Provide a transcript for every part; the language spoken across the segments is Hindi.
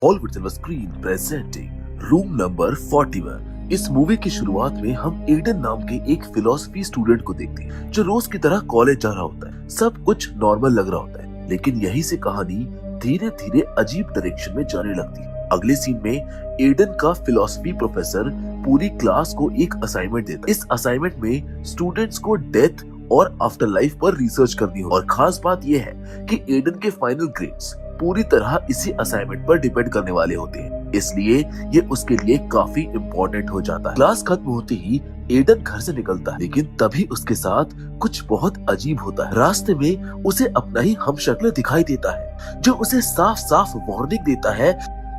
Hollywood silver screen presenting room number 41। इस मूवी की शुरुआत में हम एडन नाम के एक फिलोसफी स्टूडेंट को देखते हैं जो रोज की तरह कॉलेज जा रहा होता है। सब कुछ नॉर्मल लग रहा होता है, लेकिन यहीं से कहानी धीरे धीरे अजीब डायरेक्शन में जाने लगती है। अगले सीन में एडन का फिलोसफी प्रोफेसर पूरी क्लास को एक असाइनमेंट देता है। इस असाइनमेंट में स्टूडेंट्स को डेथ और आफ्टर लाइफ पर रिसर्च करनी हो, और खास बात यह है कि एडन के फाइनल ग्रेड्स पूरी तरह इसी असाइनमेंट पर डिपेंड करने वाले होते हैं, इसलिए ये उसके लिए काफी इम्पोर्टेंट हो जाता है। क्लास खत्म होते ही एडन घर से निकलता है, लेकिन तभी उसके साथ कुछ बहुत अजीब होता है। रास्ते में उसे अपना ही हमशक्ल दिखाई देता है जो उसे साफ साफ वार्निंग देता है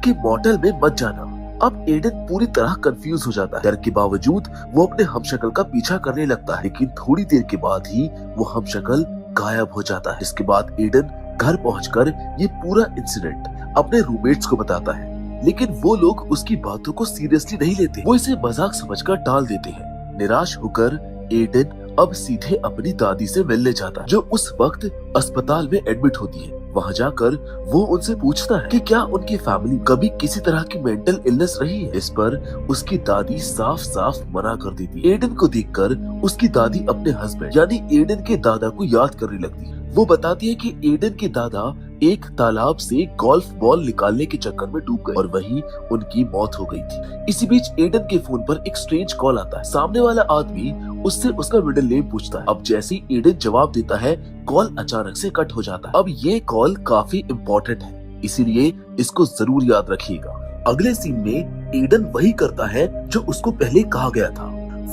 कि मॉटल में मत जाना। अब एडन पूरी तरह कंफ्यूज हो जाता है। डर के बावजूद वो अपने हमशक्ल का पीछा करने लगता है, लेकिन थोड़ी देर के बाद ही वो हमशक्ल गायब हो जाता है। इसके बाद एडन घर पहुंचकर ये पूरा इंसिडेंट अपने रूममेट्स को बताता है, लेकिन वो लोग उसकी बातों को सीरियसली नहीं लेते। वो इसे मजाक समझकर टाल देते हैं। निराश होकर एडन अब सीधे अपनी दादी से मिलने जाता है, जो उस वक्त अस्पताल में एडमिट होती है। वहाँ जाकर वो उनसे पूछता है कि क्या उनकी फैमिली कभी किसी तरह की मेंटल इलनेस रही है। इस पर उसकी दादी साफ साफ मना कर देती है। एडन को देखकर उसकी दादी अपने हस्बैंड यानी एडन के दादा को याद करने लगती है। वो बताती है कि एडन के दादा एक तालाब से गोल्फ बॉल निकालने के चक्कर में डूब गए और वहीं उनकी मौत हो गई थी। इसी बीच एडन के फोन पर एक स्ट्रेंज कॉल आता है। सामने वाला आदमी उससे उसका मिडिल नेम पूछता है। अब जैसे ही एडन जवाब देता है, कॉल अचानक से कट हो जाता है। अब ये कॉल काफी इम्पोर्टेंट है, इसीलिए इसको जरूर याद रखिएगा। अगले सीन में एडन वही करता है जो उसको पहले कहा गया था।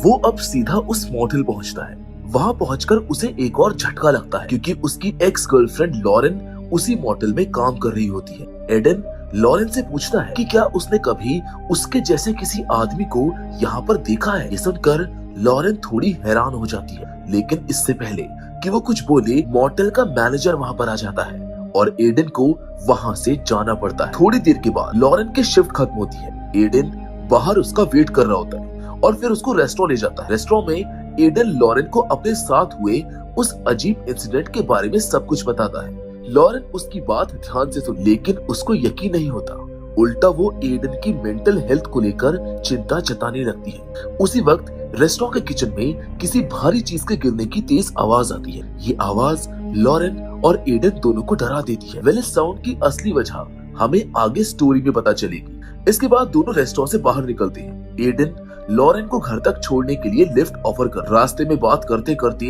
वो अब सीधा उस मॉडल पहुंचता है। वहाँ पहुंचकर उसे एक और झटका लगता है, क्योंकि उसकी एक्स गर्लफ्रेंड लॉरेन उसी मॉडल में काम कर रही होती है। एडन लॉरेन से पूछता है कि क्या उसने कभी उसके जैसे किसी आदमी को यहाँ पर देखा है। ये सुनकर लॉरेन थोड़ी हैरान हो जाती है, लेकिन इससे पहले कि वो कुछ बोले, मॉडल का मैनेजर वहाँ पर आ जाता है और एडन को वहाँ से जाना पड़ता है। थोड़ी देर के बाद लॉरेन की शिफ्ट खत्म होती है। एडन बाहर उसका वेट कर रहा होता है और फिर उसको रेस्टोरेंट ले जाता है। रेस्टोरेंट में एडन लॉरेन को अपने साथ हुए उस अजीब इंसिडेंट के बारे में सब कुछ बताता है। लॉरेन उसकी बात ध्यान से सुन, लेकिन उसको यकीन नहीं होता। उल्टा वो एडन की मेंटल हेल्थ को लेकर चिंता जताने लगती है। उसी वक्त रेस्टोरेंट के किचन में किसी भारी चीज के गिरने की तेज आवाज आती है। ये आवाज लॉरेन और एडन दोनों को डरा देती है। वेल, इस साउंड की असली वजह हमें आगे स्टोरी में पता चलेगी। इसके बाद दोनों रेस्टोरेंट से बाहर निकलते हैं। एडन लॉरेन को घर तक छोड़ने के लिए लिफ्ट ऑफर कर। रास्ते में बात करते करते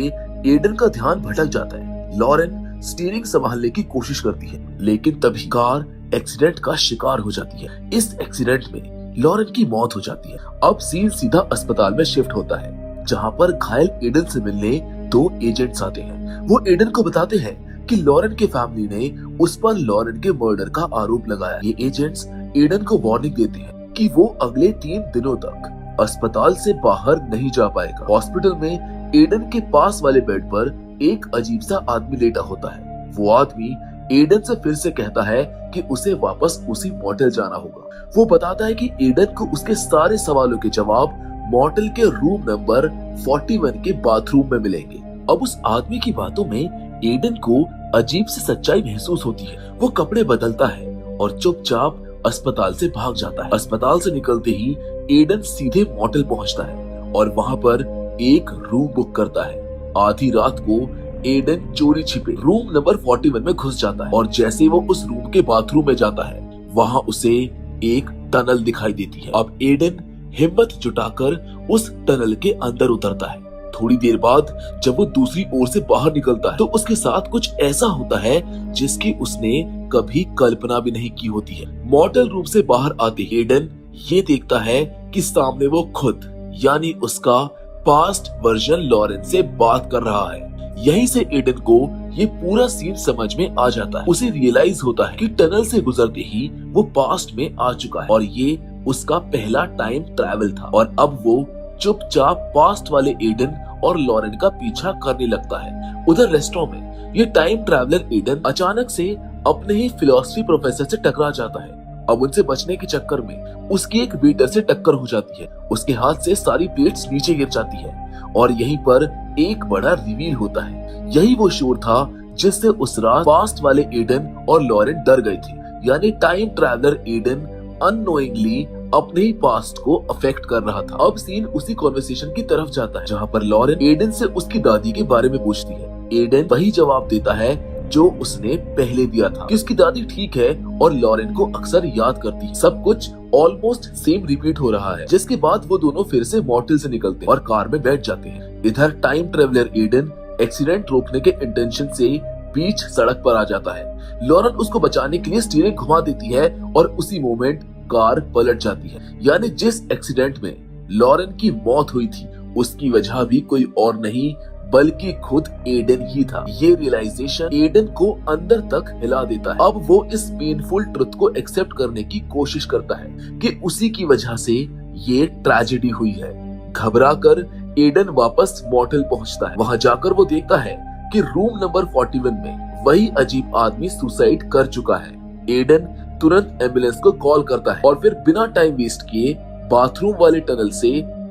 एडन का ध्यान भटक जाता है। लॉरेन स्टीयरिंग संभालने की कोशिश करती है, लेकिन तभी कार एक्सीडेंट का शिकार हो जाती है। इस एक्सीडेंट में लॉरेन की मौत हो जाती है। अब सीन सीधा अस्पताल में शिफ्ट होता है, जहाँ पर घायल एडन से मिलने दो एजेंट्स आते हैं। वो एडन को बताते हैं कि लॉरेन के फैमिली ने उस पर लॉरेन के मर्डर का आरोप लगाया। ये एजेंट्स एडन को वार्निंग देते हैं कि वो अगले 3 दिनों तक अस्पताल से बाहर नहीं जा पाएगा। हॉस्पिटल में एडन के पास वाले बेड पर एक अजीब सा आदमी लेटा होता है। वो आदमी एडन से फिर से कहता है कि उसे वापस उसी मॉडल जाना होगा। वो बताता है कि एडन को उसके सारे सवालों के जवाब मॉडल के रूम नंबर 41 के बाथरूम में मिलेंगे। अब उस आदमी की बातों में एडन को अजीब सी सच्चाई महसूस होती है। वो कपड़े बदलता है और चुपचाप अस्पताल से भाग जाता है। अस्पताल से निकलते ही एडन सीधे मॉडल पहुंचता है और वहाँ पर एक रूम बुक करता है। आधी रात को एडन चोरी छिपे रूम नंबर 41 में घुस जाता है और जैसे वो उस रूम के बाथरूम में जाता है, वहाँ उसे एक टनल दिखाई देती है। अब एडन हिम्मत जुटाकर उस टनल के अंदर उतरता है। थोड़ी देर बाद जब वो दूसरी ओर से बाहर निकलता है, तो उसके साथ कुछ ऐसा होता है जिसकी उसने कभी कल्पना भी नहीं की होती है। मॉडल रूम से बाहर आते एडन ये देखता है कि सामने वो खुद यानी उसका पास्ट वर्जन लॉरेन से बात कर रहा है। यहीं से एडन को ये पूरा सीन समझ में आ जाता है। उसे रियलाइज होता है कि टनल से गुजरते ही वो पास्ट में आ चुका है और ये उसका पहला टाइम ट्रैवल था। और अब वो चुपचाप पास्ट वाले एडन और लॉरेन का पीछा करने लगता है। उधर रेस्टोरेंट में ये टाइम ट्रैवलर एडन अचानक से अपने ही फिलोसफी प्रोफेसर से टकरा जाता है। अब उनसे बचने के चक्कर में उसकी एक वेटर से टक्कर हो जाती है। उसके हाथ से सारी प्लेट्स नीचे गिर जाती है और यहीं पर एक बड़ा रिवील होता है। यही वो शोर था जिससे उस रात पास्ट वाले एडन और लॉरेन डर गए थे। यानी टाइम ट्रैवलर एडन अननोइंगली अपने ही पास्ट को अफेक्ट कर रहा था। अब सीन उसी कॉन्वर्सेशन की तरफ जाता है जहाँ पर लॉरेन एडन से उसकी दादी के बारे में पूछती है। एडन वही जवाब देता है जो उसने पहले दिया था कि उसकी दादी ठीक है और लॉरेन को अक्सर याद करती है। सब कुछ ऑलमोस्ट सेम रिपीट हो रहा है, जिसके बाद वो दोनों फिर से मॉर्टल से निकलते हैं और कार में बैठ जाते हैं। इधर टाइम ट्रेवलर एडन एक्सीडेंट रोकने के इंटेंशन से बीच सड़क पर आ जाता है। लॉरेन उसको बचाने के लिए स्टीयरिंग घुमा देती है और उसी मोमेंट कार पलट जाती है। यानी जिस एक्सीडेंट में लॉरेन की मौत हुई थी उसकी वजह भी कोई और नहीं बल्कि खुद एडन ही था। ये रियलाइजेशन एडन को अंदर तक हिला देता है। अब वो इस पेनफुल ट्रुथ को एक्सेप्ट करने की कोशिश करता है कि उसी की वजह से ये ट्रेजेडी हुई है। घबरा कर एडन वापस मॉर्टल पहुंचता है। वहां जाकर वो देखता है कि रूम नंबर 41 में वही अजीब आदमी सुसाइड कर चुका है। एडन तुरंत एम्बुलेंस को कॉल करता है और फिर बिना टाइम वेस्ट किए बाथरूम वाले टनल से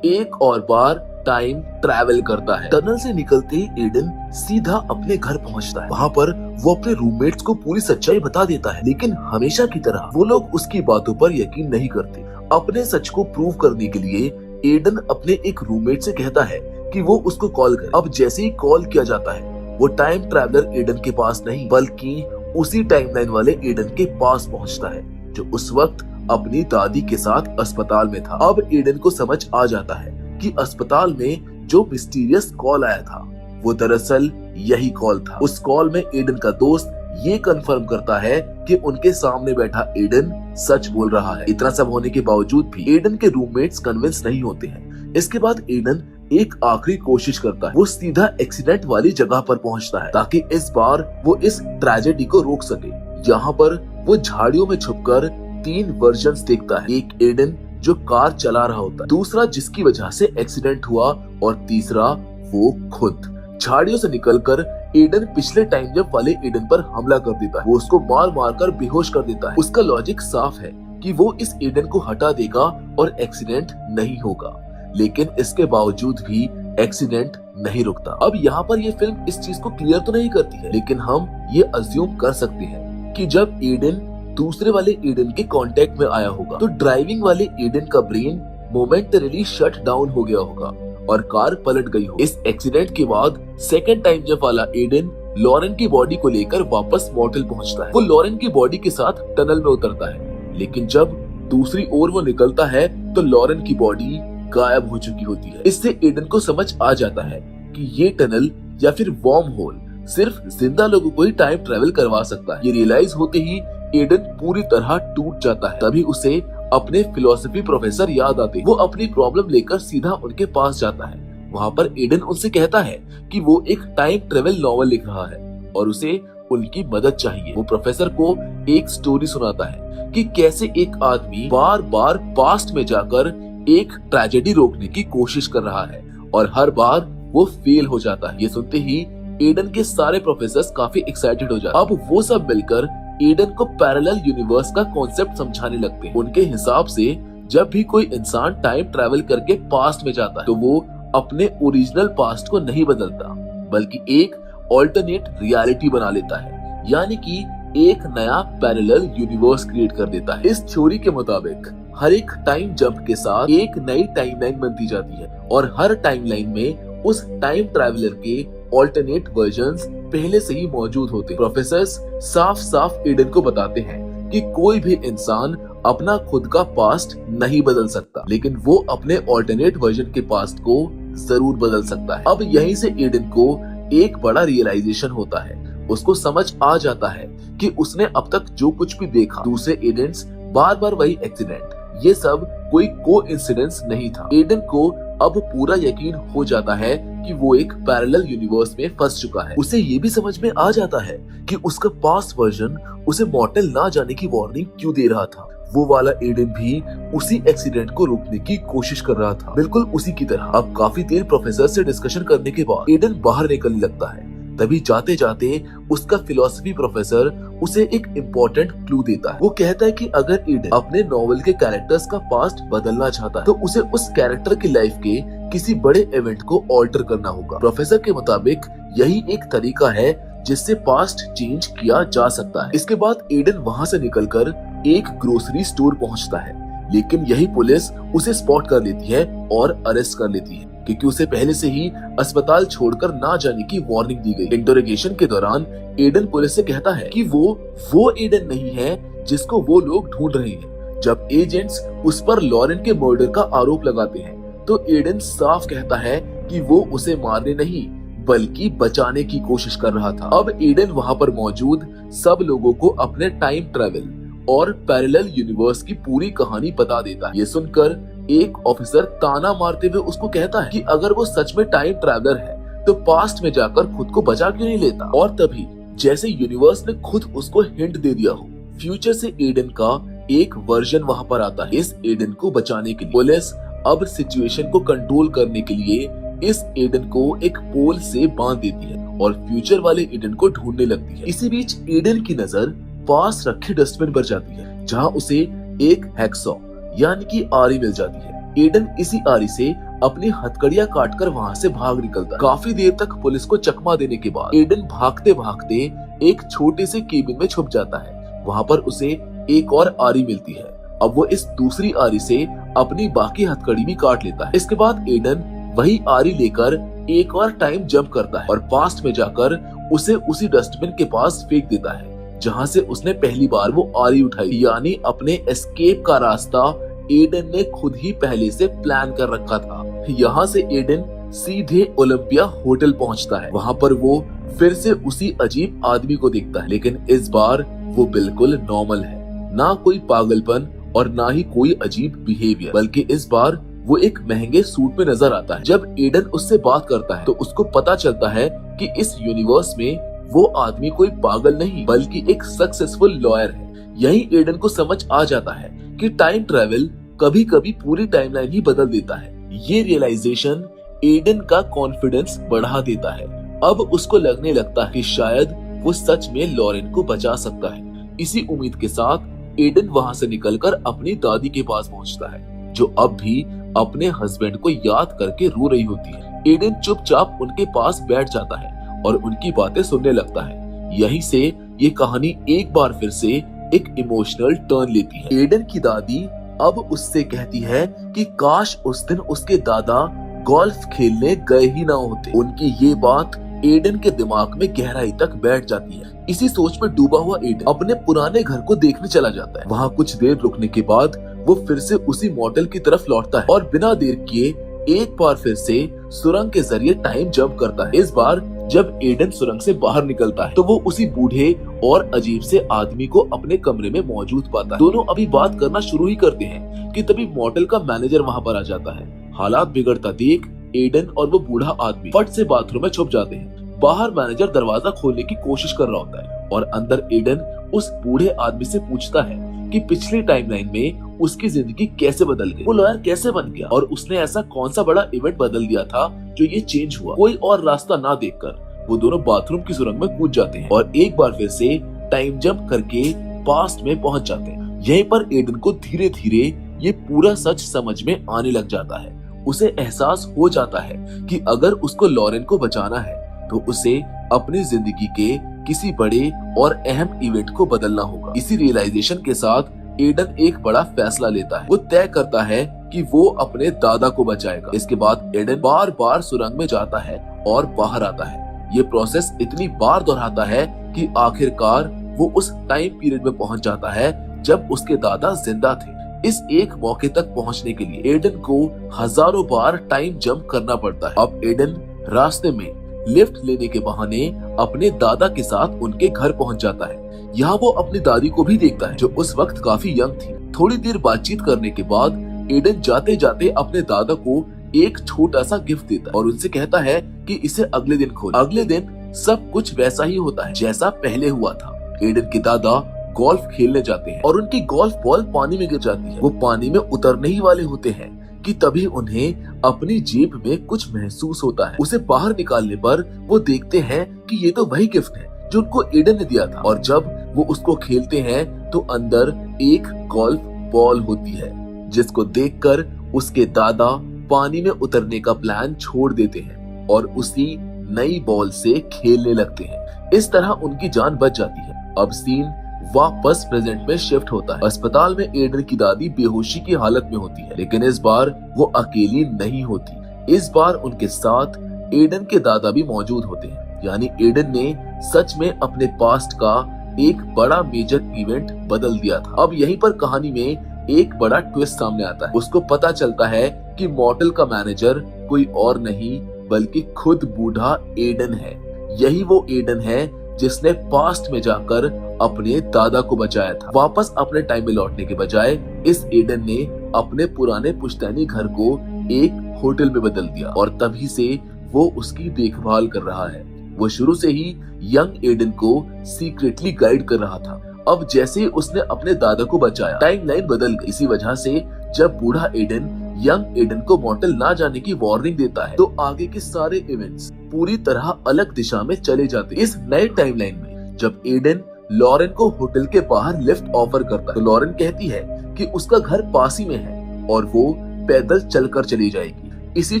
एक और बार टाइम ट्रैवल करता है। टनल से निकलते ही एडन सीधा अपने घर पहुंचता है। वहां पर वो अपने रूममेट्स को पूरी सच्चाई बता देता है, लेकिन हमेशा की तरह वो लोग उसकी बातों पर यकीन नहीं करते। अपने सच को प्रूव करने के लिए एडन अपने एक रूममेट से कहता है कि वो उसको कॉल करे। अब जैसे ही कॉल किया जाता है वो टाइम ट्रैवलर एडन के पास नहीं बल्कि उसी टाइमलाइन वाले एडन के पास पहुंचता है जो उस वक्त अपनी दादी के साथ अस्पताल में था। अब एडन को समझ आ जाता है कि अस्पताल में जो मिस्टीरियस कॉल आया था वो दरअसल यही कॉल था। उस कॉल में एडन का दोस्त ये कंफर्म करता है कि उनके सामने बैठा एडन सच बोल रहा है। इतना सब होने के बावजूद भी एडन के रूममेट्स कन्विंस नहीं होते हैं। इसके बाद एडन एक आखिरी कोशिश करता है। वो सीधा एक्सीडेंट वाली जगह पर पहुंचता है ताकि इस बार वो इस ट्रेजेडी को रोक सके। यहाँ पर वो झाड़ियों में छुपकर 3 वर्जन्स देखता है। एक एडन जो कार चला रहा होता है, दूसरा जिसकी वजह से एक्सीडेंट हुआ और तीसरा वो खुद। झाड़ियों से निकलकर एडन पिछले टाइम जब वाले एडन पर हमला कर देता है। वो उसको मार मार कर बेहोश कर देता है। उसका लॉजिक साफ है कि वो इस एडन को हटा देगा और एक्सीडेंट नहीं होगा, लेकिन इसके बावजूद भी एक्सीडेंट नहीं रुकता। अब यहाँ पर ये फिल्म इस चीज को क्लियर तो नहीं करती है, लेकिन हम ये अज्यूम कर सकते हैं कि जब एडन दूसरे वाले एडन के कांटेक्ट में आया होगा तो ड्राइविंग वाले एडन का ब्रेन मोमेंटरीली शट डाउन हो गया होगा और कार पलट गई हो। इस एक्सीडेंट के बाद सेकंड टाइम जब वाला एडन लॉरेन की बॉडी को लेकर वापस मॉर्टल पहुंचता है। वो लॉरेन की बॉडी के साथ टनल में उतरता है, लेकिन जब दूसरी ओर वो निकलता है तो लॉरेन की बॉडी गायब हो चुकी होती है। इससे एडन को समझ आ जाता है कि ये टनल या फिर वॉर्म होल सिर्फ जिंदा लोगों को ही टाइम ट्रेवल करवा सकता है। ये रियलाइज होते ही एडन पूरी तरह टूट जाता है। तभी उसे अपने फिलोसफी प्रोफेसर याद आते। वो अपनी प्रॉब्लम लेकर सीधा उनके पास जाता है। वहाँ पर एडन उनसे कहता है कि वो एक टाइम ट्रेवल नॉवल लिख रहा है और उसे उनकी मदद चाहिए। वो प्रोफेसर को एक स्टोरी सुनाता है कि कैसे एक आदमी बार बार पास्ट में जाकर एक ट्रेजेडी रोकने की कोशिश कर रहा है और हर बार वो फेल हो जाता है। ये सुनते ही एडन के सारे प्रोफेसर्स काफी एक्साइटेड हो जाते हैं। अब वो सब मिलकर एडन को पैरेलल यूनिवर्स का कॉन्सेप्ट समझाने लगते हैं। उनके हिसाब से जब भी कोई इंसान टाइम ट्रैवल करके पास्ट में जाता है तो वो अपने ओरिजिनल पास्ट को नहीं बदलता बल्कि एक ऑल्टरनेट रियलिटी बना लेता है, यानी कि एक नया पैरेलल यूनिवर्स क्रिएट कर देता है। इस थ्योरी के मुताबिक हर एक टाइम जंप के साथ एक नई टाइमलाइन बनती जाती है और हर टाइमलाइन में उस टाइम ट्रैवलर के ऑल्टरनेट वर्जन्स पहले से ही मौजूद होते। प्रोफेसर्स साफ साफ एडन को बताते हैं कि कोई भी इंसान अपना खुद का पास्ट नहीं बदल सकता, लेकिन वो अपने ऑल्टरनेट वर्जन के पास्ट को जरूर बदल सकता है। अब यहीं से एडन को एक बड़ा रियलाइजेशन होता है। उसको समझ आ जाता है कि उसने अब तक जो कुछ भी देखा, दूसरे एडेंट्स, बार बार वही एक्सीडेंट, ये सब कोई कोइंसिडेंस नहीं था। एडन को अब पूरा यकीन हो जाता है कि वो एक पैरेलल यूनिवर्स में फंस चुका है। उसे ये भी समझ में आ जाता है कि उसका पास्ट वर्जन उसे मॉर्टल ना जाने की वार्निंग क्यों दे रहा था। वो वाला एडन भी उसी एक्सीडेंट को रोकने की कोशिश कर रहा था, बिल्कुल उसी की तरह। अब काफी देर प्रोफेसर से डिस्कशन करने के बाद एडन बाहर निकलने लगता है। तभी जाते जाते उसका फिलोसफी प्रोफेसर उसे एक इम्पोर्टेंट क्लू देता है। वो कहता है कि अगर एडन अपने नॉवेल के कैरेक्टर्स का पास्ट बदलना चाहता है तो उसे उस कैरेक्टर की लाइफ के किसी बड़े इवेंट को ऑल्टर करना होगा। प्रोफेसर के मुताबिक यही एक तरीका है जिससे पास्ट चेंज किया जा सकता है। इसके बाद एडन वहाँ से निकलकर एक ग्रोसरी स्टोर पहुँचता है, लेकिन यही पुलिस उसे स्पॉट कर लेती है और अरेस्ट कर लेती है, क्योंकि उसे पहले से ही अस्पताल छोड़कर ना जाने की वार्निंग दी गई। इंटरोगेशन के दौरान एडन पुलिस से कहता है कि वो एडन नहीं है जिसको वो लोग ढूंढ रहे हैं। जब एजेंट्स उस पर लॉरेन के मर्डर का आरोप लगाते हैं तो एडन साफ कहता है कि वो उसे मारने नहीं बल्कि बचाने की कोशिश कर रहा था। अब एडन वहाँ पर मौजूद सब लोगों को अपने टाइम ट्रेवल और पैरेलल यूनिवर्स की पूरी कहानी बता देता है। ये सुनकर एक ऑफिसर ताना मारते हुए उसको कहता है कि अगर वो सच में टाइम ट्रैवलर है तो पास्ट में जाकर खुद को बचा क्यों नहीं लेता। और तभी जैसे यूनिवर्स ने खुद उसको हिंट दे दिया हो, फ्यूचर से एडन का एक वर्जन वहाँ पर आता है। इस एडन को बचाने के लिए पुलिस अब सिचुएशन को कंट्रोल करने के लिए इस एडन को एक पोल से बांध देती है और फ्यूचर वाले एडन को ढूंढने लगती है। इसी बीच एडन की नजर पास रखे डस्टबिन पर जाती है, जहाँ उसे एक हैक्सॉ यानी कि आरी मिल जाती है। एडन इसी आरी से अपनी हथकड़ियां काटकर वहाँ से भाग निकलता है। काफी देर तक पुलिस को चकमा देने के बाद एडन भागते भागते एक छोटे से केबिन में छुप जाता है। वहाँ पर उसे एक और आरी मिलती है। अब वो इस दूसरी आरी से अपनी बाकी हथकड़ी भी काट लेता है। इसके बाद एडन वही आरी लेकर एक और टाइम जंप करता है और पास्ट में जाकर उसे उसी डस्टबिन के पास फेंक देता है जहाँ से उसने पहली बार वो आरी उठाई। यानी अपने एस्केप का रास्ता एडन ने खुद ही पहले से प्लान कर रखा था। यहाँ से एडन सीधे ओलंपिया होटल पहुँचता है। वहाँ पर वो फिर से उसी अजीब आदमी को देखता है, लेकिन इस बार वो बिल्कुल नॉर्मल है। ना कोई पागलपन और ना ही कोई अजीब बिहेवियर, बल्कि इस बार वो एक महंगे सूट में नजर आता है। जब एडन उससे बात करता है तो उसको पता चलता है कि इस यूनिवर्स में वो आदमी कोई पागल नहीं बल्कि एक सक्सेसफुल लॉयर है। यही एडन को समझ आ जाता है कि टाइम ट्रेवल कभी कभी पूरी टाइमलाइन ही बदल देता है। ये रियलाइजेशन एडन का कॉन्फिडेंस बढ़ा देता है। अब उसको लगने लगता है कि शायद वो सच में लॉरेन को बचा सकता है। इसी उम्मीद के साथ एडन वहाँ से निकलकर अपनी दादी के पास पहुँचता है, जो अब भी अपने हस्बैंड को याद करके रो रही होती है। एडन चुपचाप उनके पास बैठ जाता है और उनकी बातें सुनने लगता है। यहीं से ये कहानी एक बार फिर से एक इमोशनल टर्न लेती है। एडन की दादी अब उससे कहती है कि काश उस दिन उसके दादा गोल्फ खेलने गए ही ना होते। उनकी ये बात एडन के दिमाग में गहराई तक बैठ जाती है। इसी सोच में डूबा हुआ एडन अपने पुराने घर को देखने चला जाता है। वहाँ कुछ देर रुकने के बाद वो फिर से उसी मॉडल की तरफ लौटता है और बिना देर किए एक बार फिर से सुरंग के जरिए टाइम जंप करता है। इस बार जब एडन सुरंग से बाहर निकलता है तो वो उसी बूढ़े और अजीब से आदमी को अपने कमरे में मौजूद पाता है। दोनों अभी बात करना शुरू ही करते हैं कि तभी मॉडल का मैनेजर वहाँ पर आ जाता है। हालात बिगड़ता देख एडन और वो बूढ़ा आदमी फट से बाथरूम में छुप जाते हैं। बाहर मैनेजर दरवाजा खोलने की कोशिश कर रहा होता है और अंदर एडन उस बूढ़े आदमी से पूछता है कि पिछली टाइमलाइन में उसकी जिंदगी कैसे बदल गई, वो लॉयर कैसे बन गया और उसने ऐसा कौन सा बड़ा इवेंट बदल दिया था जो ये चेंज हुआ। कोई और रास्ता ना देखकर वो दोनों बाथरूम की सुरंग में कूद जाते हैं और एक बार फिर से टाइम जंप करके पास्ट में पहुंच जाते हैं। यहीं पर एडन को धीरे धीरे ये पूरा सच समझ में आने लग जाता है। उसे एहसास हो जाता है कि अगर उसको लॉरेन को बचाना है तो उसे अपनी जिंदगी के किसी बड़े और अहम इवेंट को बदलना होगा। इसी रियलाइजेशन के साथ एडन एक बड़ा फैसला लेता है। वो तय करता है कि वो अपने दादा को बचाएगा। इसके बाद एडन बार बार सुरंग में जाता है और बाहर आता है। ये प्रोसेस इतनी बार दोहराता है कि आखिरकार वो उस टाइम पीरियड में पहुंच जाता है जब उसके दादा जिंदा थे। इस एक मौके तक पहुंचने के लिए एडन को हजारों बार टाइम जंप करना पड़ता है। अब एडन रास्ते में लिफ्ट लेने के बहाने अपने दादा के साथ उनके घर पहुंच जाता है। यहाँ वो अपनी दादी को भी देखता है जो उस वक्त काफी यंग थी। थोड़ी देर बातचीत करने के बाद एडन जाते जाते अपने दादा को एक छोटा सा गिफ्ट देता है और उनसे कहता है कि इसे अगले दिन खोल। अगले दिन सब कुछ वैसा ही होता है जैसा पहले हुआ था। एडन के दादा गोल्फ खेलने जाते हैं और उनकी गोल्फ बॉल पानी में गिर जाती है। वो पानी में उतरने ही वाले होते हैं कि तभी उन्हें अपनी जेब में कुछ महसूस होता है। उसे बाहर निकालने पर वो देखते हैं कि ये तो वही गिफ्ट है जो उनको एडन ने दिया था और जब वो उसको खेलते हैं तो अंदर एक गोल्फ बॉल होती है, जिसको देखकर उसके दादा पानी में उतरने का प्लान छोड़ देते हैं और उसी नई बॉल से खेलने लगते हैं। इस तरह उनकी जान बच जाती है। अब सीन वापस प्रेजेंट में शिफ्ट होता है। अस्पताल में एडन की दादी बेहोशी की हालत में होती है, लेकिन इस बार वो अकेली नहीं होती। इस बार उनके साथ एडन के दादा भी मौजूद होते हैं। यानी एडन ने सच में अपने पास्ट का एक बड़ा मेजर इवेंट बदल दिया था। अब यहीं पर कहानी में एक बड़ा ट्विस्ट सामने आता है। उसको पता चलता है कि मॉडल का मैनेजर कोई और नहीं बल्कि खुद बूढ़ा एडन है। यही वो एडन है जिसने पास्ट में जाकर अपने दादा को बचाया था। वापस अपने टाइम में लौटने के बजाय इस एडन ने अपने पुराने पुश्तैनी घर को एक होटल में बदल दिया और तभी से वो उसकी देखभाल कर रहा है। वो शुरू से ही यंग एडन को सीक्रेटली गाइड कर रहा था। अब जैसे ही उसने अपने दादा को बचाया, टाइमलाइन बदल गई। इसी वजह से जब बूढ़ा एडन यंग एडन को मॉर्टल ना जाने की वार्निंग देता है, तो आगे के सारे इवेंट्स पूरी तरह अलग दिशा में चले जाते हैं। इस नए टाइमलाइन में जब एडन लॉरेन को होटल के बाहर लिफ्ट ऑफर करता है, तो लॉरेन कहती है कि उसका घर पास ही में है और वो पैदल चलकर चली जाएगी। इसी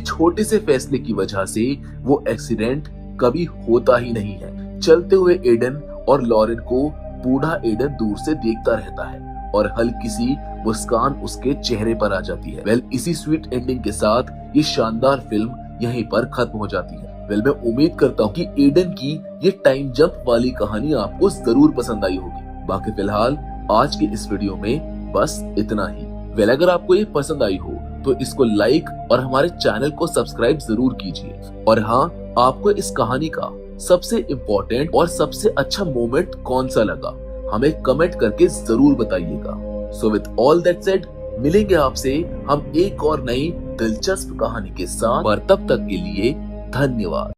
छोटे से फैसले की वजह से वो एक्सीडेंट कभी होता ही नहीं है। चलते हुए एडन और लॉरेन को बूढ़ा एडन दूर से देखता रहता है और हल्की सी मुस्कान उसके चेहरे पर आ जाती है। इसी स्वीट एंडिंग के साथ ये शानदार फिल्म यहीं पर खत्म हो जाती है। मैं उम्मीद करता हूँ कि एडन की ये टाइम जंप वाली कहानी आपको जरूर पसंद आई होगी। बाकी फिलहाल आज के इस वीडियो में बस इतना ही। अगर आपको ये पसंद आई हो तो इसको लाइक और हमारे चैनल को सब्सक्राइब जरूर कीजिए। और हाँ, आपको इस कहानी का सबसे इम्पोर्टेंट और सबसे अच्छा मोमेंट कौन सा लगा, हमें कमेंट करके जरूर बताइएगा। So with all that said, मिलेंगे आपसे हम एक और नई दिलचस्प कहानी के साथ, और तब तक के लिए धन्यवाद।